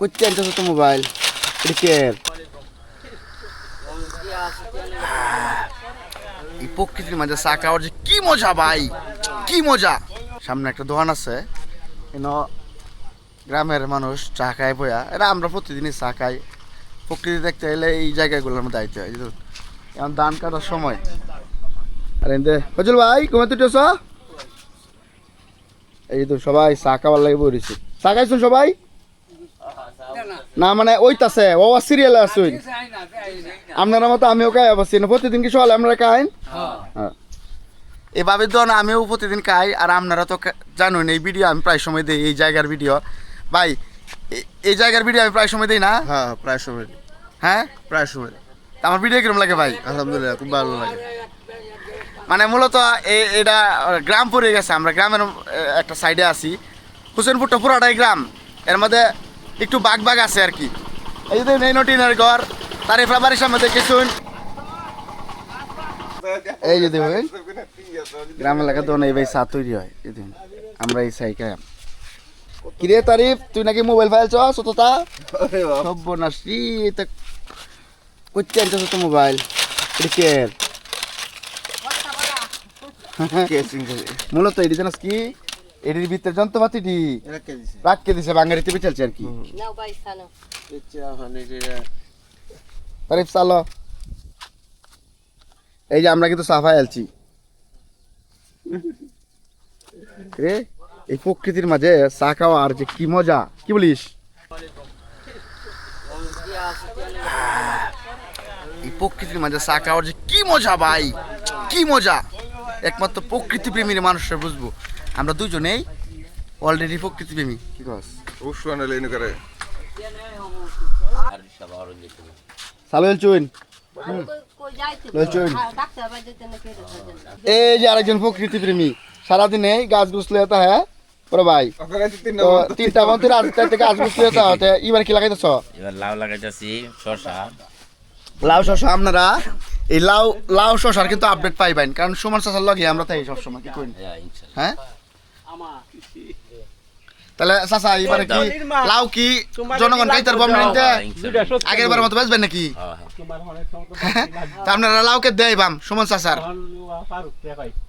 করতে আনছো তো মোবাইল ক্রিকেট এই প্রকৃতির মাঝে চা খাওয়ার যে কি মজা ভাই, কি মজা। সামনে একটা দোকান আছে, গ্রামের মানুষ চা খায় বয়া, এটা আমরা প্রতিদিনই চা খাই। প্রকৃতি দেখতে এলে এই জায়গাগুলোর মধ্যে আইতে হয়। এখন ধান কাটার সময়। আরে হজল ভাই কমে তো এই তো সবাই চা খাওয়ার লাগে বলেছি। চা খাইছেন সবাই? না মানে ওইতাছে ও সিরিয়ালে আসুন আপনার মতো আমিও খাই অবশ্যই না। প্রতিদিন কি সকালে আপনারা খাইন? এভাবে তো না, আমিও প্রতিদিন খাই। আর আপনারা তো জানুন এই ভিডিও আমি প্রায় সময় দিই, এই জায়গার ভিডিও। ভাই এই জায়গার ভিডিও আমি প্রায় সময় দিই না? হ্যাঁ প্রায় সময়। হ্যাঁ প্রায় সময় আমার ভিডিও কিরম লাগে ভাই? আলহামদুলিল্লাহ খুব ভালো লাগে। মানে মূলত এটা গ্রাম পড়ে গেছে, আমরা গ্রামের একটা সাইডে আছি। হোসেনপুরটা পুরাটাই গ্রাম, এর মধ্যে একটু বাগ আছে আর কি। এই যে এই নটিনের ঘর, তার এফরা বাড়ির সামনে দেখেছুন। এই যে দেখুন গ্রাম এলাকা তো এই ভাই চা তৈরি হয়। এই দেখুন আমরা এই সাই খাই। কিরে তারিফ, তুই নাকি মোবাইল ফাইল চাস তোতা? সর্বনাশ রে, তা করতে আনছো তো মোবাইল ক্রিকেট মূলত এটি জানাস কি, এটির ভিতরে যন্ত্রপাতিটি রাখকে দিছে বাঙালিতে বেচালছে আর কি। তারিফ চালো, এই যে আমরা কিন্তু সাফাই আলছি রে। এই প্রকৃতির মাঝে চা খাওয়া আর যে কি মজা, কি বলিস? এই প্রকৃতির মাঝে চা খাওয়ার যে কি মজা ভাই, কি মজা। একমাত্র প্রকৃতি প্রেমীর মানুষরা বুঝবো। আমরা দুজনেই অলরেডি প্রকৃতি প্রেমী। কি কস? সালুয়েল চুইন, এই যে আরেকজন প্রকৃতি প্রেমী, সারাদিনে গাছ গুছলে হতা হ্যাঁ ওরে ভাই। তিনটা বন্ধু রাজনীতি গাছ গুছলে হতা হতে। এবার কি লাগাইতেছ? এবার লাউ লাগাইতেছি, শসা। লাউ শসা আপনারা এই লাউ শসার কিন্তু আপডেট পাইবেন, কারণ সুমন চাচার লগে আমরা তাই সবসময় কি করি। হ্যাঁ তাহলে চাচা এবারে কি লাউ কি জনগণ খাইতার বম নিতে আগের বারের মতো বেচবেন নাকি? তা আপনারা লাউকে দেয় বাম সুমন চাচার।